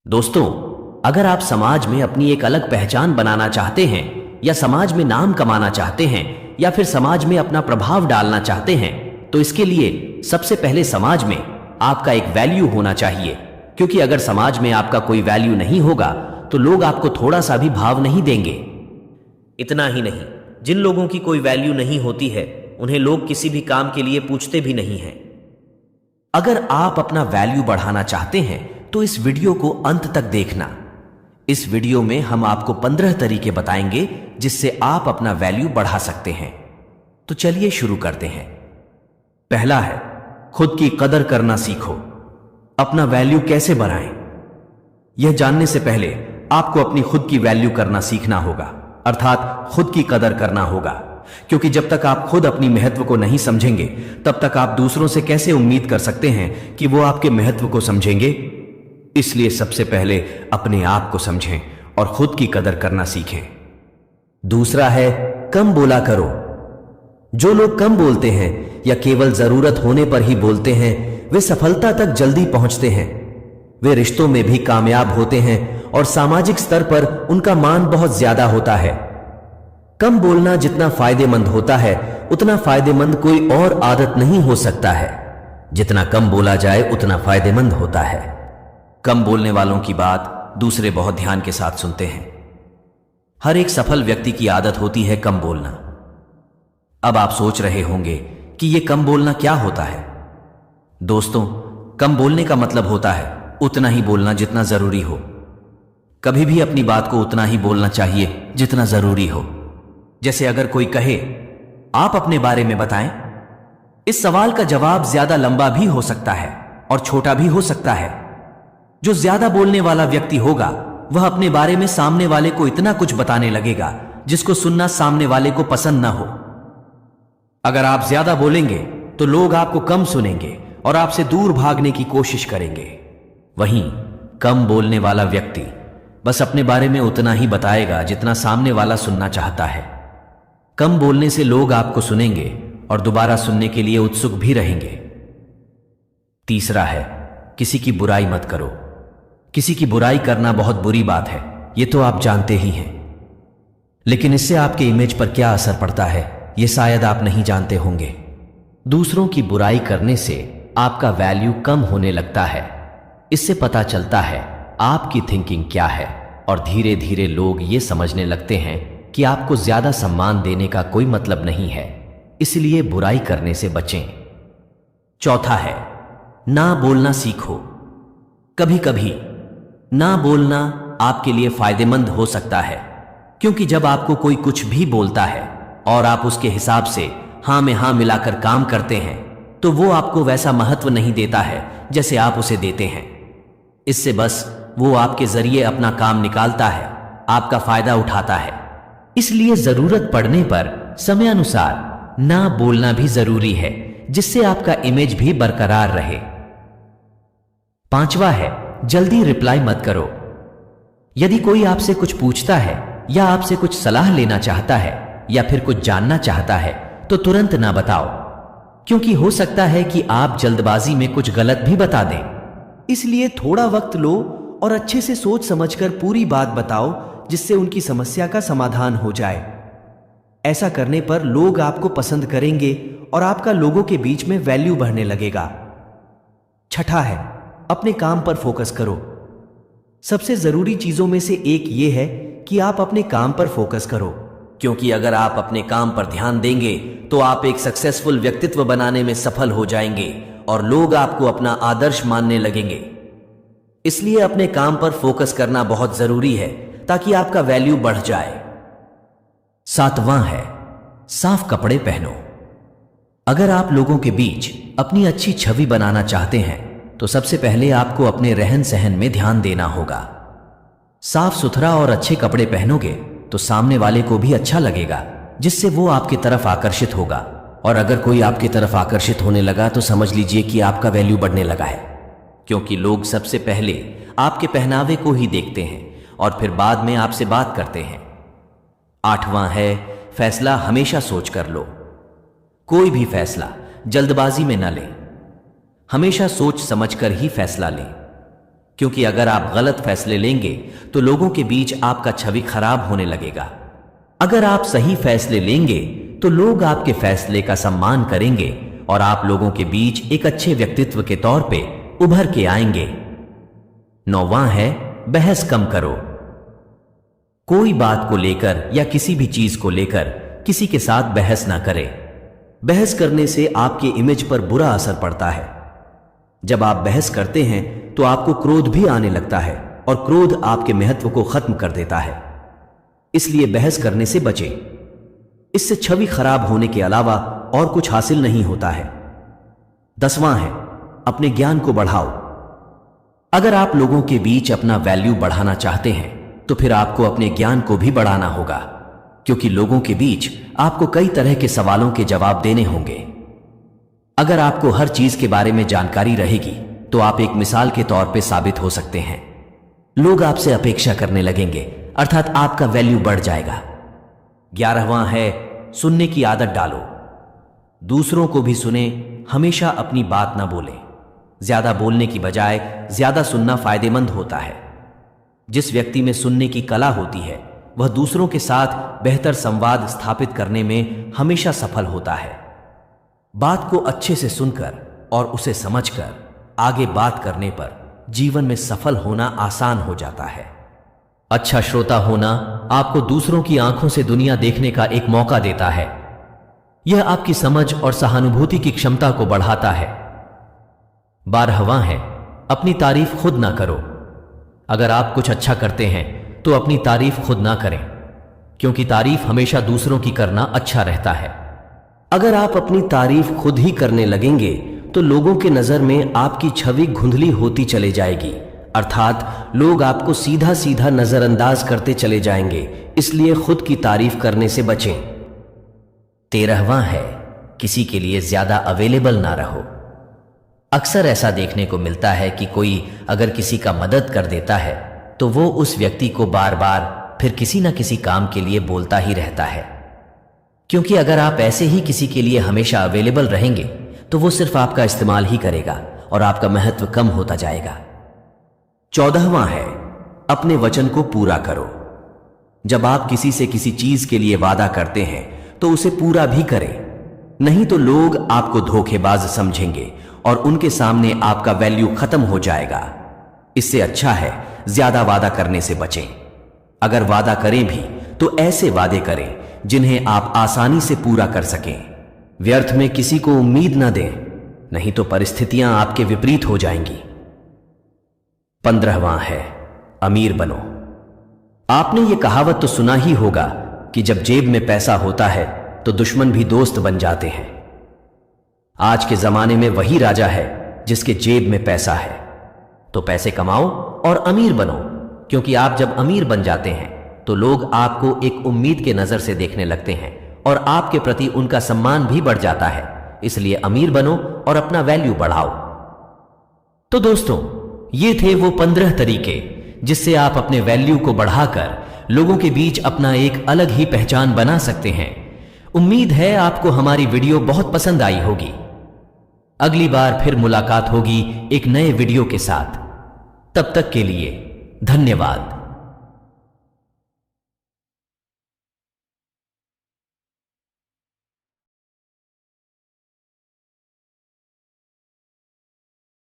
दोस्तों, अगर आप समाज में अपनी एक अलग पहचान बनाना चाहते हैं या समाज में नाम कमाना चाहते हैं या फिर समाज में अपना प्रभाव डालना चाहते हैं तो इसके लिए सबसे पहले समाज में आपका एक वैल्यू होना चाहिए। क्योंकि अगर समाज में आपका कोई वैल्यू नहीं होगा तो लोग आपको थोड़ा सा भी भाव नहीं देंगे। इतना ही नहीं, जिन लोगों की कोई वैल्यू नहीं होती है उन्हें लोग किसी भी काम के लिए पूछते भी नहीं हैं। अगर आप अपना वैल्यू बढ़ाना चाहते हैं तो इस वीडियो को अंत तक देखना। इस वीडियो में हम आपको 15 तरीके बताएंगे जिससे आप अपना वैल्यू बढ़ा सकते हैं। तो चलिए शुरू करते हैं। पहला है, खुद की कदर करना सीखो। अपना वैल्यू कैसे बढ़ाएं? यह जानने से पहले आपको अपनी खुद की वैल्यू करना सीखना होगा, अर्थात खुद की कदर करना होगा। क्योंकि जब तक आप खुद अपनी महत्व को नहीं समझेंगे तब तक आप दूसरों से कैसे उम्मीद कर सकते हैं कि वो आपके महत्व को समझेंगे। इसलिए सबसे पहले अपने आप को समझें और खुद की कदर करना सीखें। दूसरा है, कम बोला करो। जो लोग कम बोलते हैं या केवल जरूरत होने पर ही बोलते हैं वे सफलता तक जल्दी पहुंचते हैं। वे रिश्तों में भी कामयाब होते हैं और सामाजिक स्तर पर उनका मान बहुत ज्यादा होता है। कम बोलना जितना फायदेमंद होता है उतना फायदेमंद कोई और आदत नहीं हो सकता है। जितना कम बोला जाए उतना फायदेमंद होता है। कम बोलने वालों की बात दूसरे बहुत ध्यान के साथ सुनते हैं। हर एक सफल व्यक्ति की आदत होती है कम बोलना। अब आप सोच रहे होंगे कि यह कम बोलना क्या होता है। दोस्तों, कम बोलने का मतलब होता है उतना ही बोलना जितना जरूरी हो। कभी भी अपनी बात को उतना ही बोलना चाहिए जितना जरूरी हो। जैसे अगर कोई कहे, आप अपने बारे में बताएं, इस सवाल का जवाब ज्यादा लंबा भी हो सकता है और छोटा भी हो सकता है। जो ज्यादा बोलने वाला व्यक्ति होगा वह अपने बारे में सामने वाले को इतना कुछ बताने लगेगा जिसको सुनना सामने वाले को पसंद ना हो। अगर आप ज्यादा बोलेंगे तो लोग आपको कम सुनेंगे और आपसे दूर भागने की कोशिश करेंगे। वहीं कम बोलने वाला व्यक्ति बस अपने बारे में उतना ही बताएगा जितना सामने वाला सुनना चाहता है। कम बोलने से लोग आपको सुनेंगे और दोबारा सुनने के लिए उत्सुक भी रहेंगे। तीसरा है, किसी की बुराई मत करो। किसी की बुराई करना बहुत बुरी बात है, ये तो आप जानते ही हैं। लेकिन इससे आपके इमेज पर क्या असर पड़ता है ये शायद आप नहीं जानते होंगे। दूसरों की बुराई करने से आपका वैल्यू कम होने लगता है। इससे पता चलता है आपकी थिंकिंग क्या है और धीरे धीरे लोग ये समझने लगते हैं कि आपको ज्यादा सम्मान देने का कोई मतलब नहीं है। इसलिए बुराई करने से बचें। चौथा है, ना बोलना सीखो। कभी कभी ना बोलना आपके लिए फायदेमंद हो सकता है, क्योंकि जब आपको कोई कुछ भी बोलता है और आप उसके हिसाब से हां में हां मिलाकर काम करते हैं तो वो आपको वैसा महत्व नहीं देता है जैसे आप उसे देते हैं। इससे बस वो आपके जरिए अपना काम निकालता है, आपका फायदा उठाता है। इसलिए जरूरत पड़ने पर समयानुसार ना बोलना भी जरूरी है, जिससे आपका इमेज भी बरकरार रहे। पांचवा है, जल्दी रिप्लाई मत करो। यदि कोई आपसे कुछ पूछता है या आपसे कुछ सलाह लेना चाहता है या फिर कुछ जानना चाहता है तो तुरंत ना बताओ, क्योंकि हो सकता है कि आप जल्दबाजी में कुछ गलत भी बता दें। इसलिए थोड़ा वक्त लो और अच्छे से सोच समझकर पूरी बात बताओ, जिससे उनकी समस्या का समाधान हो जाए। ऐसा करने पर लोग आपको पसंद करेंगे और आपका लोगों के बीच में वैल्यू बढ़ने लगेगा। छठा है, अपने काम पर फोकस करो। सबसे जरूरी चीजों में से एक यह है कि आप अपने काम पर फोकस करो, क्योंकि अगर आप अपने काम पर ध्यान देंगे तो आप एक सक्सेसफुल व्यक्तित्व बनाने में सफल हो जाएंगे और लोग आपको अपना आदर्श मानने लगेंगे। इसलिए अपने काम पर फोकस करना बहुत जरूरी है ताकि आपका वैल्यू बढ़ जाए। सातवां है, साफ कपड़े पहनो। अगर आप लोगों के बीच अपनी अच्छी छवि बनाना चाहते हैं तो सबसे पहले आपको अपने रहन सहन में ध्यान देना होगा। साफ सुथरा और अच्छे कपड़े पहनोगे तो सामने वाले को भी अच्छा लगेगा, जिससे वो आपकी तरफ आकर्षित होगा। और अगर कोई आपकी तरफ आकर्षित होने लगा तो समझ लीजिए कि आपका वैल्यू बढ़ने लगा है, क्योंकि लोग सबसे पहले आपके पहनावे को ही देखते हैं और फिर बाद में आपसे बात करते हैं। आठवां है, फैसला हमेशा सोच कर लो। कोई भी फैसला जल्दबाजी में न लें, हमेशा सोच समझकर ही फैसला लें। क्योंकि अगर आप गलत फैसले लेंगे तो लोगों के बीच आपका छवि खराब होने लगेगा। अगर आप सही फैसले लेंगे तो लोग आपके फैसले का सम्मान करेंगे और आप लोगों के बीच एक अच्छे व्यक्तित्व के तौर पे उभर के आएंगे। 9वां है बहस कम करो। कोई बात को लेकर या किसी भी चीज को लेकर किसी के साथ बहस ना करें। बहस करने से आपके इमेज पर बुरा असर पड़ता है। जब आप बहस करते हैं तो आपको क्रोध भी आने लगता है और क्रोध आपके महत्व को खत्म कर देता है। इसलिए बहस करने से बचें। इससे छवि खराब होने के अलावा और कुछ हासिल नहीं होता है। 10वां है अपने ज्ञान को बढ़ाओ। अगर आप लोगों के बीच अपना वैल्यू बढ़ाना चाहते हैं तो फिर आपको अपने ज्ञान को भी बढ़ाना होगा, क्योंकि लोगों के बीच आपको कई तरह के सवालों के जवाब देने होंगे। अगर आपको हर चीज के बारे में जानकारी रहेगी तो आप एक मिसाल के तौर पे साबित हो सकते हैं। लोग आपसे अपेक्षा करने लगेंगे, अर्थात आपका वैल्यू बढ़ जाएगा। 11वां है सुनने की आदत डालो। दूसरों को भी सुने, हमेशा अपनी बात ना बोले। ज्यादा बोलने की बजाय ज्यादा सुनना फायदेमंद होता है। जिस व्यक्ति में सुनने की कला होती है वह दूसरों के साथ बेहतर संवाद स्थापित करने में हमेशा सफल होता है। बात को अच्छे से सुनकर और उसे समझकर आगे बात करने पर जीवन में सफल होना आसान हो जाता है। अच्छा श्रोता होना आपको दूसरों की आंखों से दुनिया देखने का एक मौका देता है। यह आपकी समझ और सहानुभूति की क्षमता को बढ़ाता है। 12वां है अपनी तारीफ खुद ना करो। अगर आप कुछ अच्छा करते हैं तो अपनी तारीफ खुद ना करें, क्योंकि तारीफ हमेशा दूसरों की करना अच्छा रहता है। अगर आप अपनी तारीफ खुद ही करने लगेंगे तो लोगों के नजर में आपकी छवि धुंधली होती चली जाएगी, अर्थात लोग आपको सीधा सीधा नजरअंदाज करते चले जाएंगे। इसलिए खुद की तारीफ करने से बचें। 13वां है किसी के लिए ज्यादा अवेलेबल ना रहो। अक्सर ऐसा देखने को मिलता है कि कोई अगर किसी का मदद कर देता है तो वो उस व्यक्ति को बार बार फिर किसी ना किसी काम के लिए बोलता ही रहता है, क्योंकि अगर आप ऐसे ही किसी के लिए हमेशा अवेलेबल रहेंगे तो वो सिर्फ आपका इस्तेमाल ही करेगा और आपका महत्व कम होता जाएगा। 14वां है अपने वचन को पूरा करो। जब आप किसी से किसी चीज के लिए वादा करते हैं तो उसे पूरा भी करें, नहीं तो लोग आपको धोखेबाज समझेंगे और उनके सामने आपका वैल्यू खत्म हो जाएगा। इससे अच्छा है ज्यादा वादा करने से बचें। अगर वादा करें भी तो ऐसे वादे करें जिन्हें आप आसानी से पूरा कर सकें। व्यर्थ में किसी को उम्मीद न दें, नहीं तो परिस्थितियां आपके विपरीत हो जाएंगी। 15वां है अमीर बनो। आपने ये कहावत तो सुना ही होगा कि जब जेब में पैसा होता है तो दुश्मन भी दोस्त बन जाते हैं। आज के जमाने में वही राजा है जिसके जेब में पैसा है। तो पैसे कमाओ और अमीर बनो, क्योंकि आप जब अमीर बन जाते हैं तो लोग आपको एक उम्मीद के नजर से देखने लगते हैं और आपके प्रति उनका सम्मान भी बढ़ जाता है। इसलिए अमीर बनो और अपना वैल्यू बढ़ाओ। तो दोस्तों, ये थे वो 15 तरीके जिससे आप अपने वैल्यू को बढ़ाकर लोगों के बीच अपना एक अलग ही पहचान बना सकते हैं। उम्मीद है आपको हमारी वीडियो बहुत पसंद आई होगी। अगली बार फिर मुलाकात होगी एक नए वीडियो के साथ। तब तक के लिए धन्यवाद।